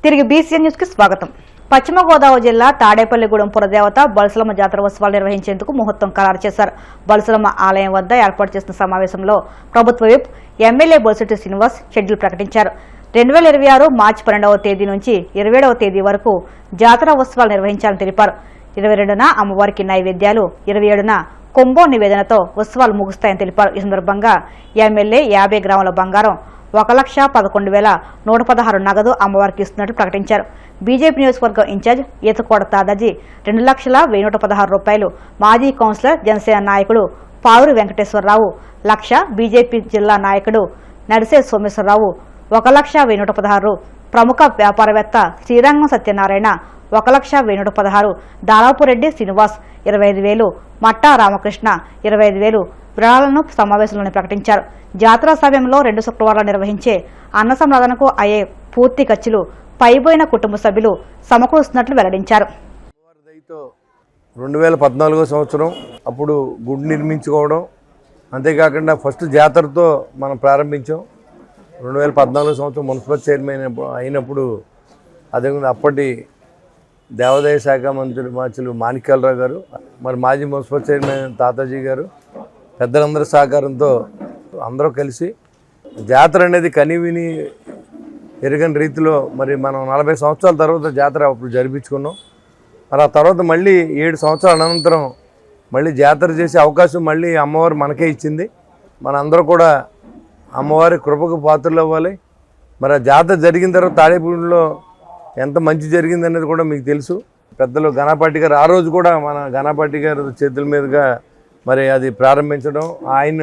తిరిగి BCN news కి స్వాగతం. పశ్చిమ గోదావరి జిల్లా తాడేపల్లిగూడెం పురదేవత బల్సులమ్మ జాతర ఉత్సవాలు నిర్వహించేందుకు ముహూర్తం ఖరారు చేశారు. బల్సులమ్మ ఆలయం వద్ద ఏర్పాటు చేసిన సమావేశంలో ప్రభుత్వ whip MLA Bolisetti Srinivas schedule ప్రకటించారు. 2026 మార్చి 12వ తేదీ నుంచి 27వ తేదీ వరకు జాతర ఉత్సవాలు నిర్వహించాలని తెలిపారు. 22న అమ్మవారికి నైవేద్యాలు, 27న కుంభం నివేదనతో ఉత్సవాలు ముగుస్తాయని తెలిపారు. ఈ సందర్భంగా ఎమ్మెల్యే 50 గ్రాముల బంగారం, 1,11,116 నగదు అమ్మవారికి ఇస్తున్నట్టు ప్రకటించారు. బీజేపీ నియోజకవర్గం ఇన్ఛార్జ్ ఈతకోట తాదాజీ 2,01,116 రూపాయలు, మాజీ కౌన్సిలర్ జనసేన నాయకుడు పావురి వెంకటేశ్వరరావు 1,00,000, బీజేపీ జిల్లా నాయకుడు నడిసే సోమేశ్వరరావు 1,01,116, ప్రముఖ వ్యాపారవేత్త శ్రీరంగం సత్యనారాయణ 1,01,116, దారాపురెడ్డి శ్రీనివాస్ 25,000, మట్టా రామకృష్ణ 25,000 విరాళాలను సమావేశంలోనే ప్రకటించారు. జాతర సమయంలో 2 శుక్రవారాలు నిర్వహించే అన్న సంరాధనకు అయ్యే పూర్తి ఖర్చులు పైబోయిన కుటుంబ సభ్యులు సమకూరుస్తున్నట్లు వెల్లడించారు. 2014 సంవత్సరం అప్పుడు గుడి నిర్మించుకోవడం, అంతేకాకుండా ఫస్ట్ జాతరతో మనం ప్రారంభించాం. 2014 సంవత్సరం మున్సిపల్ చైర్మన్ అయినప్పుడు అదేవిధంగా అప్పటి దేవాదాయ శాఖ మంత్రులు మాణిక్యాలరావు గారు, మరి మాజీ మున్సిపల్ చైర్మన్ తాతాజీ గారు, పెద్దలందరి సహకారంతో అందరూ కలిసి జాతర అనేది కనివిని ఎరగని రీతిలో మరి మనం 40 సంవత్సరాల తర్వాత జాతర అప్పుడు జరిపించుకున్నాం. మరి ఆ తర్వాత మళ్ళీ 7 సంవత్సరాల అనంతరం మళ్ళీ జాతర చేసే అవకాశం మళ్ళీ అమ్మవారు మనకే ఇచ్చింది. మనందరూ కూడా అమ్మవారి కృపకు పాత్రలు అవ్వాలి. మరి ఆ జాతర జరిగిన తర్వాత తాడేపల్లిలో ఎంత మంచి జరిగింది అనేది కూడా మీకు తెలుసు. పెద్దలు ఘనపాటి గారు ఆ రోజు కూడా మన ఘనపాటి గారు చేతుల మీదుగా మరి అది ప్రారంభించడం, ఆయన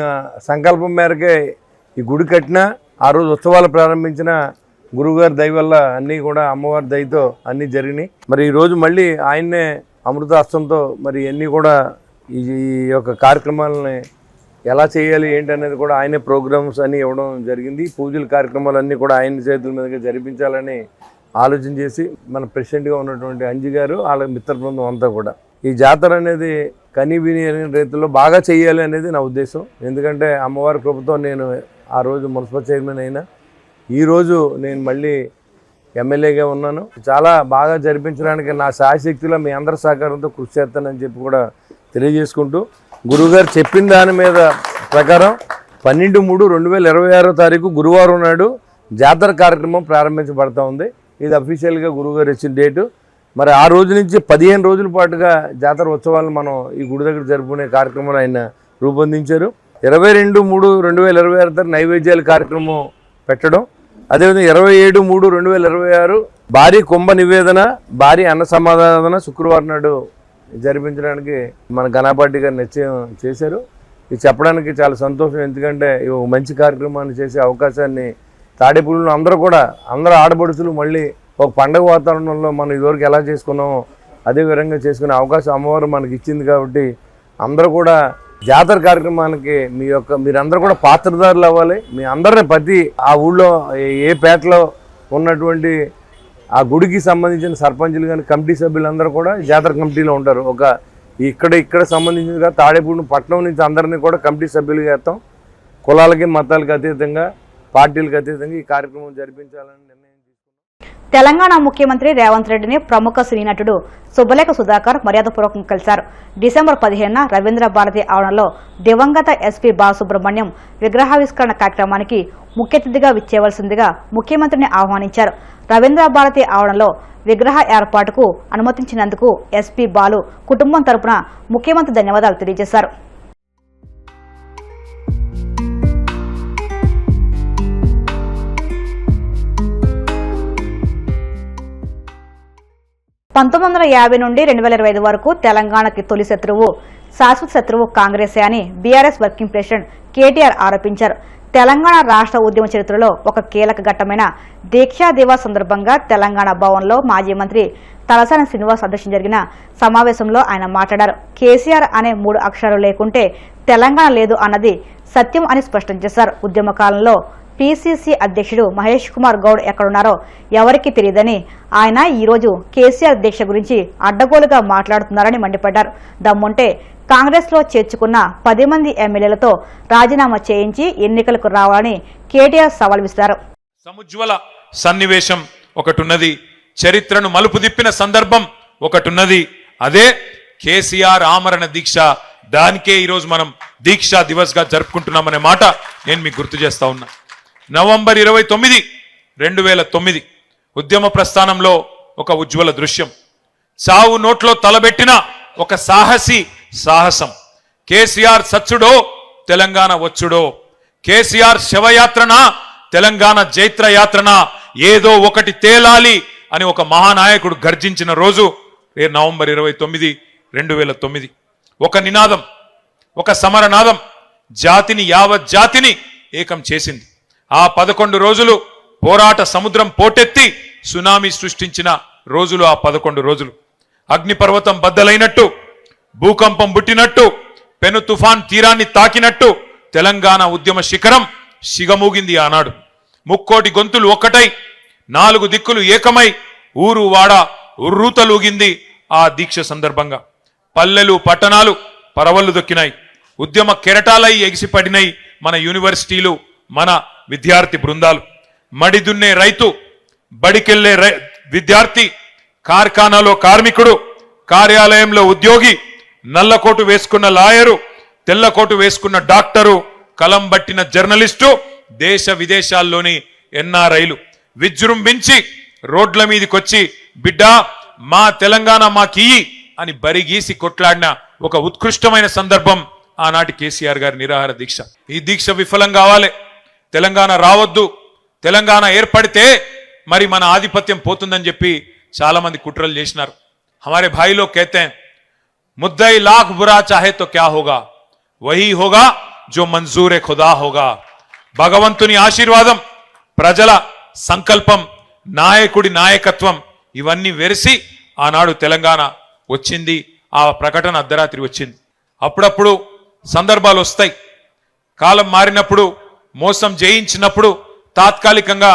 సంకల్పం మేరకే ఈ గుడి కట్టిన ఆ రోజు ఉత్సవాలు ప్రారంభించిన గురువుగారి దయ వల్ల అన్నీ కూడా అమ్మవారి దయతో అన్నీ జరిగినాయి. మరి ఈరోజు మళ్ళీ ఆయన్నే అమృత హస్తంతో మరి అన్నీ కూడా ఈ యొక్క కార్యక్రమాలని ఎలా చేయాలి ఏంటి అనేది కూడా ఆయనే ప్రోగ్రామ్స్ అన్నీ ఇవ్వడం జరిగింది. పూజల కార్యక్రమాలు అన్నీ కూడా ఆయన చేతుల మీదుగా జరిపించాలని ఆలోచన చేసి మన ప్రెసిడెంట్గా ఉన్నటువంటి అంజి గారు వాళ్ళ మిత్ర బృందం అంతా కూడా ఈ జాతర అనేది కనివిని రీతిలో బాగా చేయాలి అనేది నా ఉద్దేశం. ఎందుకంటే అమ్మవారి కృపతో నేను ఆ రోజు మున్సిపల్ చైర్మన్ అయినా, ఈరోజు నేను మళ్ళీ ఎమ్మెల్యేగా ఉన్నాను. చాలా బాగా జరిపించడానికి నా శాయశక్తిలో మీ అందరి సహకారంతో కృషి చేస్తానని చెప్పి కూడా తెలియజేసుకుంటూ, గురువుగారు చెప్పిన దాని మీద ప్రకారం 12/3/2026 గురువారం నాడు జాతర కార్యక్రమం ప్రారంభించబడతా ఉంది. ఇది అఫీషియల్గా గురువుగారు ఇచ్చిన డేటు. మరి ఆ రోజు నుంచి 15 రోజుల పాటుగా జాతర ఉత్సవాలు మనం ఈ గుడి దగ్గర జరుపుకునే కార్యక్రమాలు ఆయన రూపొందించారు. 22/3/2026 నైవేద్యాల కార్యక్రమం పెట్టడం, అదేవిధంగా 27/3/2026 భారీ కుంభ నివేదన, భారీ అన్న సమాధాన శుక్రవారం నాడు జరిపించడానికి మన ఘనపాటి గారు నిశ్చయం చేశారు. ఇది చెప్పడానికి చాలా సంతోషం. ఎందుకంటే ఈ మంచి కార్యక్రమాన్ని చేసే అవకాశాన్ని తాడేపల్లిలో అందరూ ఆడపడుచులు మళ్ళీ ఒక పండగ వాతావరణంలో మనం ఇదివరకు ఎలా చేసుకున్నామో అదే విధంగా చేసుకునే అవకాశం అమ్మవారు మనకి ఇచ్చింది. కాబట్టి అందరూ కూడా జాతర కార్యక్రమానికి మీరందరూ కూడా పాత్రదారులు అవ్వాలి. మీ అందరిని ప్రతి ఆ ఊళ్ళో ఏ పేటలో ఉన్నటువంటి ఆ గుడికి సంబంధించిన సర్పంచులు కానీ కమిటీ సభ్యులందరూ కూడా జాతర కమిటీలో ఉంటారు. ఇక్కడ సంబంధించిన తాడేపల్లి పట్టణం నుంచి అందరినీ కూడా కమిటీ సభ్యులుగా వేస్తాం. కులాలకి మతాలకి అతీతంగా, పార్టీలకు అతీతంగా ఈ కార్యక్రమం జరిపించాలని నిర్ణయం తీసుకున్నాం. తెలంగాణ ముఖ్యమంత్రి రేవంత్ రెడ్డిని ప్రముఖ సినీ నటుడు సుబ్బలేఖ సుధాకర్ మర్యాదపూర్వకంగా కలిశారు. డిసెంబర్ 15న రవీంద్ర భారతి ఆవరణలో దివంగత ఎస్పీ బాలసుబ్రహ్మణ్యం విగ్రహావిష్కరణ కార్యక్రమానికి ముఖ్య అతిథిగా విచ్చేవలసిందిగా ముఖ్యమంత్రిని ఆహ్వానించారు. రవీంద్ర భారతి ఆవరణలో విగ్రహ ఏర్పాటుకు అనుమతించినందుకు ఎస్పీ బాలు కుటుంబం తరపున ముఖ్యమంత్రి ధన్యవాదాలు తెలియజేశారు. (1950 నుండి 2025 వరకు తెలంగాణకి తొలి శత్రువు, శాశ్వత శత్రువు కాంగ్రెసే అని బీఆర్ఎస్ వర్కింగ్ ప్రెసిడెంట్ కేటీఆర్ ఆరోపించారు. తెలంగాణ రాష్ట్ర ఉద్యమ చరిత్రలో ఒక కీలక ఘట్టమైన దీక్షా దివాస్ సందర్భంగా తెలంగాణ భవన్లో మాజీ మంత్రి తలసాని శ్రీనివాస్ అధ్యక్షతన జరిగిన సమావేశంలో ఆయన మాట్లాడారు. కేసీఆర్ అనే 3 అక్షరాలు లేకుంటే తెలంగాణ లేదు అన్నది సత్యం అని స్పష్టం చేశారు. ఉద్యమ కాలంలో పీసీసీ అధ్యక్షుడు మహేష్ కుమార్ గౌడ్ ఎక్కడున్నారో ఎవరికీ తెలియదని ఆయన ఈరోజు కేసీఆర్ దీక్ష గురించి అడ్డగోలుగా మాట్లాడుతున్నారని మండిపడ్డారు. దమ్ముంటే కాంగ్రెస్ లో చేర్చుకున్న 10 మంది ఎమ్మెల్యేలతో రాజీనామా చేయించి ఎన్నికలకు రావాలని కేటీఆర్ సవాల్ విసిరారు. సముజ్వల సన్నివేశం ఒకటి ఉన్నది, చరిత్రను మలుపు తిప్పిన సందర్భం ఒకటి ఉన్నది, అదే కేసీఆర్ ఆమరణ దీక్ష. దానికే ఈరోజు మనం దీక్షా దివస్ గా జరుపుకుంటున్నామనే మాట నేను మీకు గుర్తు చేస్తా ఉన్నా. నవంబర్ 29, 2009 ఉద్యమ ప్రస్థానంలో ఒక ఉజ్వల దృశ్యం. చావు నోట్లో తలబెట్టిన ఒక సాహసం. కేసీఆర్ సచ్చుడో తెలంగాణ వచ్చుడో, కేసీఆర్ శవయాత్రన తెలంగాణ జైత్రయాత్రన, ఏదో ఒకటి తేలాలి అని ఒక మహానాయకుడు గర్జించిన రోజు నవంబర్ 29, 2009. ఒక నినాదం, ఒక సమరనాదం జాతిని, యావత్ జాతిని ఏకం చేసింది. ఆ 11 రోజులు పోరాట సముద్రం పోటెత్తి సునామీ సృష్టించిన రోజులు ఆ 11 రోజులు. అగ్నిపర్వతం బద్దలైనట్టు, భూకంపం పుట్టినట్టు, పెను తుఫాన్ తీరాన్ని తాకినట్టు తెలంగాణ ఉద్యమ శిఖరం సిగమూగింది ఆనాడు. ముక్కోటి గొంతులు ఒక్కటై, 4 దిక్కులు ఏకమై, ఊరు వాడ ఉర్రూతలూగింది ఆ దీక్ష సందర్భంగా. పల్లెలు పట్టణాలు పరవళ్లు దొక్కినాయి. ఉద్యమ కెరటాలై ఎగిసిపడినాయి మన యూనివర్సిటీలు, మన విద్యార్థి బృందాలు. మడి దున్నే రైతు, బడికెళ్లే విద్యార్థి, కార్ఖానాలో కార్మికుడు, కార్యాలయంలో ఉద్యోగి, నల్లకోటు వేసుకున్న లాయరు, తెల్లకోటు వేసుకున్న డాక్టరు, కలం బట్టిన జర్నలిస్టు, దేశ విదేశాల్లోని ఎన్ఆర్ఐలు విజృంభించి రోడ్ల మీదకొచ్చి బిడ్డా మా తెలంగాణ మాకియ్యి అని బరిగీసి కొట్లాడిన ఒక ఉత్కృష్టమైన సందర్భం ఆనాటి కేసీఆర్ గారి నిరాహార దీక్ష. ఈ దీక్ష విఫలం కావాలి, తెలంగాణ రావద్దు, తెలంగాణ ఏర్పడితే మరి మన ఆధిపత్యం పోతుందని చెప్పి చాలా మంది కుట్రలు చేసినారు. हमारे भाई लोग कहते हैं मुद्दई लाख बुरा चाहे तो क्या होगा, वही होगा जो मंजूर खुदा होगा. భగవంతుని ఆశీర్వాదం, ప్రజల సంకల్పం, నాయకుడి నాయకత్వం ఇవన్నీ వెరిసి ఆనాడు తెలంగాణ వచ్చింది. ఆ ప్రకటన అర్ధరాత్రి వచ్చింది. అప్పుడప్పుడు సందర్భాలు వస్తాయి, కాలం మారినప్పుడు, మోసం జయించినప్పుడు తాత్కాలికంగా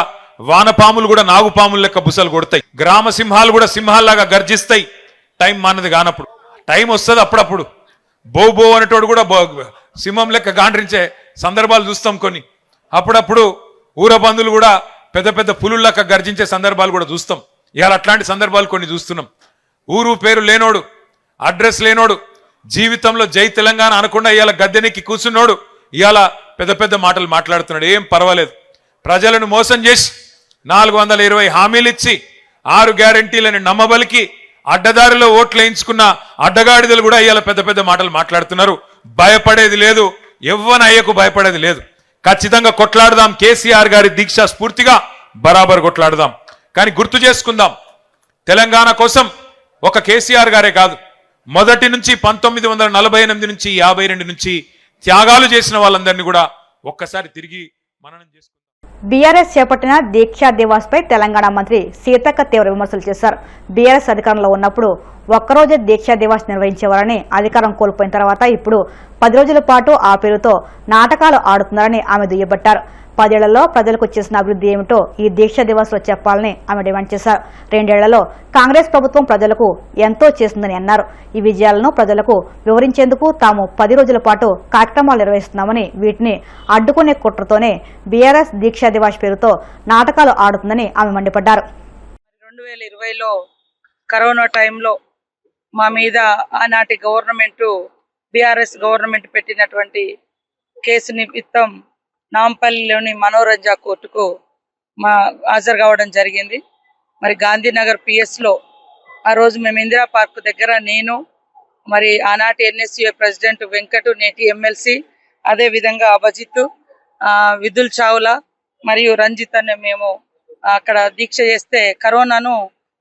వానపాములు కూడా నాగుపాములు లెక్క బుసలు కొడతాయి, గ్రామ సింహాలు కూడా సింహాల్లాగా గర్జిస్తాయి. టైం మానది కానప్పుడు టైం వస్తుంది. అప్పుడప్పుడు బో అనేటోడు కూడా సింహం లెక్క గాండ్రించే సందర్భాలు చూస్తాం కొన్ని. అప్పుడప్పుడు ఊరబందులు కూడా పెద్ద పెద్ద పులులెక్క గర్జించే సందర్భాలు కూడా చూస్తాం. ఇవాళ అట్లాంటి సందర్భాలు కొన్ని చూస్తున్నాం. ఊరు పేరు లేనోడు, అడ్రస్ లేనోడు, జీవితంలో జై తెలంగాణ అనకుండా ఇవాళ గద్దెనెక్కి కూర్చున్నోడు ఇవాళ పెద్ద పెద్ద మాటలు మాట్లాడుతున్నాడు. ఏం పర్వాలేదు, ప్రజలను మోసం చేసి 420 హామీలు ఇచ్చి 6 గ్యారంటీలని నమ్మబలికి అడ్డదారిలో ఓట్లు వేయించుకున్న అడ్డగాడిదలు కూడా ఇవాళ పెద్ద పెద్ద మాటలు మాట్లాడుతున్నారు. భయపడేది లేదు, ఎవ్వన అయ్యకు భయపడేది లేదు. ఖచ్చితంగా కొట్లాడదాం, కేసీఆర్ గారి దీక్ష స్ఫూర్తిగా బరాబర్ కొట్లాడదాం. కానీ గుర్తు చేసుకుందాం, తెలంగాణ కోసం ఒక కేసీఆర్ గారే కాదు, మొదటి నుంచి 1948 నుంచి 52 నుంచి త్యాగాలు చేసిన వాళ్ళందరినీ కూడా ఒక్కసారి తిరిగి మననం చేసుకుందాం. బీఆర్ఎస్ చేపట్టిన దీక్షా దివాస్ పై తెలంగాణ మంత్రి సీతక్క తీవ్ర విమర్శలు చేశారు. బీఆర్ఎస్ అధికారంలో ఉన్నప్పుడు ఒక్కరోజే దీక్షా దివాస్ నిర్వహించేవారని, అధికారం కోల్పోయిన తర్వాత ఇప్పుడు 10 రోజుల పాటు ఆ పేరుతో నాటకాలు ఆడుతున్నారని ఆమె దుయ్యబట్టారు. 10 ఏళ్లలో ప్రజలకు చేసిన అభివృద్ధి ఏమిటో ఈ దీక్షా దివాస్ లో చెప్పాలని ఆమె డిమాండ్ చేశారు. 2 ఏళ్లలో కాంగ్రెస్ ప్రభుత్వం ప్రజలకు ఎంతో చేసిందని అన్నారు. ఈ విజయాలను ప్రజలకు వివరించేందుకు తాము 10 రోజుల పాటు కార్యక్రమాలు నిర్వహిస్తున్నామని, వీటిని అడ్డుకునే కుట్రతోనే బీఆర్ఎస్ దీక్షా దివాస్ పేరుతో నాటకాలు ఆడుతుందని ఆమె మండిపడ్డారు. 2020లో కరోనా టైంలో మా మీద ఆనాటి గవర్నమెంట్, బీఆర్ఎస్ గవర్నమెంట్ పెట్టినటువంటి కేసు నిమిత్తం నాంపల్లిలోని మనోరంజ కోర్టుకు హాజరు కావడం జరిగింది. మరి గాంధీనగర్ పిఎస్లో ఆ రోజు మేము ఇందిరా పార్క్ దగ్గర నేను, మరి ఆనాటి ఎన్ఎస్యుఏ ప్రెసిడెంట్ వెంకటు, నేటి ఎమ్మెల్సీ, అదేవిధంగా అభిజిత్, విదుల్ చావ్లా మరియు రంజిత్ అనే మేము అక్కడ దీక్ష చేస్తే కరోనాను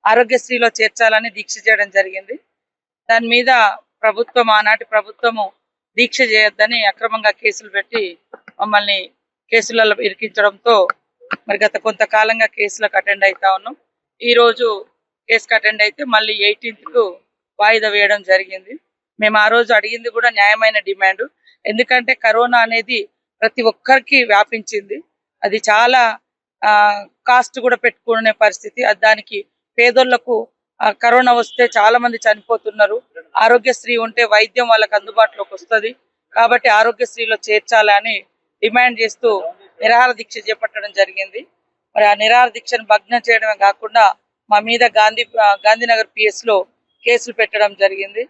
ఆరోగ్యశ్రీలో చేర్చాలని దీక్ష చేయడం జరిగింది. దాని మీద ప్రభుత్వం, ఆనాటి ప్రభుత్వము దీక్ష చేయొద్దని అక్రమంగా కేసులు పెట్టి మమ్మల్ని కేసులలో ఇరికించడంతో మరి గత కొంతకాలంగా కేసులకు అటెండ్ అవుతా ఉన్నాం. ఈరోజు కేసుకు అటెండ్ అయితే మళ్ళీ 18కు వాయిదా వేయడం జరిగింది. మేము ఆ రోజు అడిగింది కూడా న్యాయమైన డిమాండ్. ఎందుకంటే కరోనా అనేది ప్రతి ఒక్కరికి వ్యాపించింది. అది చాలా కాస్ట్ కూడా పెట్టుకునే పరిస్థితి. దానికి పేదోళ్లకు కరోనా వస్తే చాలా మంది చనిపోతున్నారు. ఆరోగ్యశ్రీ ఉంటే వైద్యం వాళ్ళకి అందుబాటులోకి వస్తుంది. కాబట్టి ఆరోగ్యశ్రీలో చేర్చాలని డిమాండ్ చేస్తూ నిరాహార దీక్ష చేపట్టడం జరిగింది. మరి ఆ నిరాహార దీక్షను భగ్నం చేయడమే కాకుండా మా మీద గాంధీనగర్ పిఎస్ లో కేసులు పెట్టడం జరిగింది.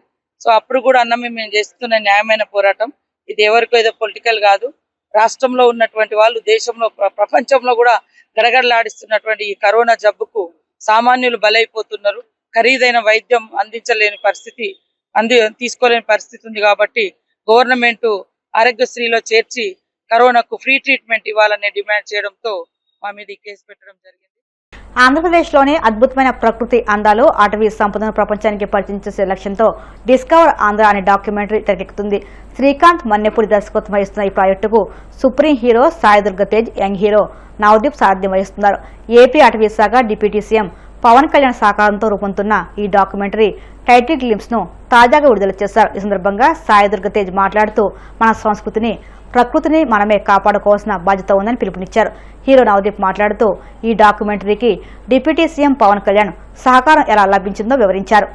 సో అప్పుడు కూడా అన్నమే మేము చేస్తున్న న్యాయమైన పోరాటం ఇది ఎవరికో ఏదో పొలిటికల్ కాదు. రాష్ట్రంలో ఉన్నటువంటి వాళ్ళు దేశంలో ప్రపంచంలో కూడా గడగడలాడిస్తున్నటువంటి ఈ కరోనా జబ్బుకు సామాన్యులు బలైపోతున్నారు. ఖరీదైన వైద్యం అందించలేని పరిస్థితి తీసుకోలేని పరిస్థితి ఉంది. కాబట్టి గవర్నమెంట్ ఆరోగ్యశ్రీలో చేర్చి కరోనాకు ఫ్రీ ట్రీట్మెంట్ ఇవ్వాలనే డిమాండ్ చేయడంతో మా మీద ఈ కేసు పెట్టడం జరిగింది. ఆంధ్రప్రదేశ్లోని అద్భుతమైన ప్రకృతి అందాలు అటవీ సంపదను ప్రపంచానికి పరిచయం చేసే లక్ష్యంతో డిస్కవర్ ఆంధ్ర అనే డాక్యుమెంటరీ తెరకెక్కుతుంది. శ్రీకాంత్ మన్నెపూడి దర్శకత్వం వహిస్తున్న ఈ ప్రాజెక్టుకు supreme hero Sai Durga Tej, young hero Navdeep సారథ్యం వహిస్తున్నారు. ఏపీ అటవీ శాఖ డిప్యూటీ సీఎం పవన్ కళ్యాణ్ సహకారంతో రూపొందుతున్న ఈ డాక్యుమెంటరీ టైటిల్ గ్లింప్స్ ను తాజాగా విడుదల చేశారు. ఈ సందర్భంగా సాయి దుర్గ తేజ్ మాట్లాడుతూ మన సంస్కృతిని, ప్రకృతిని మనమే కాపాడుకోవాల్సిన బాధ్యత ఉందని పిలుపునిచ్చారు. హీరో నవదీప్ మాట్లాడుతూ ఈ డాక్యుమెంటరీకి డిప్యూటీ సీఎం పవన్ కళ్యాణ్ సహకారం ఎలా లభించిందో వివరించారు.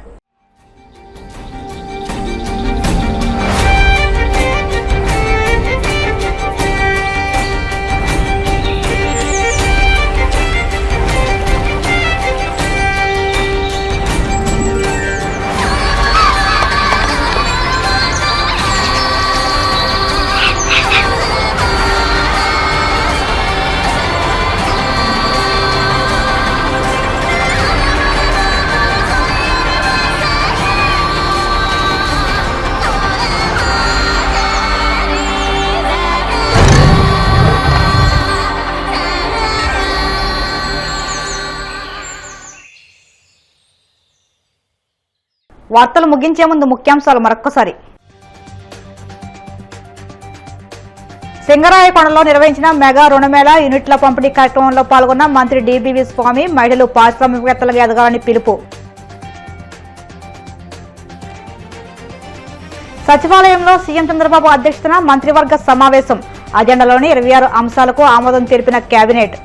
వార్తలు ముగించే ముందు ముఖ్యాంశాలు మరొక్కసారి. సింగరాయకొండలో నిర్వహించిన మెగా రుణమేళా యూనిట్ల పంపిణీ కార్యక్రమంలో పాల్గొన్న మంత్రి డిబివి స్వామి మహిళలు పారిశ్రామికవేత్తలుగా ఎదగాలని పిలుపు. సచివాలయంలో సీఎం చంద్రబాబు అధ్యక్షతన మంత్రివర్గ సమావేశం. అజెండాలోని 26 అంశాలకు ఆమోదం తెలిపిన కేబినెట్.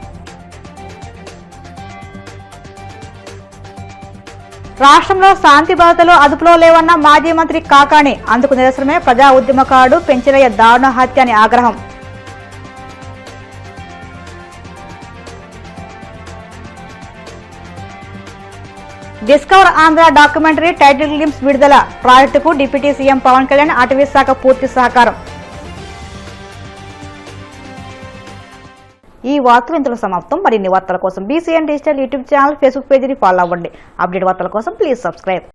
రాష్ట్రంలో శాంతి భద్రతలు అదుపులో లేవన్న మాజీ మంత్రి కాకాణి. అందుకు నిరసనమే ప్రజా ఉద్యమకారుడు పెంచిరయ్య దారుణ హత్య అని ఆగ్రహం. Discover Andhra documentary title glimpse విడుదల. ప్రాజెక్టుకు డిప్యూటీ సీఎం పవన్ కళ్యాణ్, అటవీ శాఖ పూర్తి సహకారం. ఈ వార్తలు ఇంతలో సమాప్తం. మరిన్ని వార్తల కోసం BCN digital YouTube channel, Facebook పేజీని ఫాలో అవ్వండి. అప్డేట్ వార్తల కోసం ప్లీజ్ సబ్స్క్రైబ్.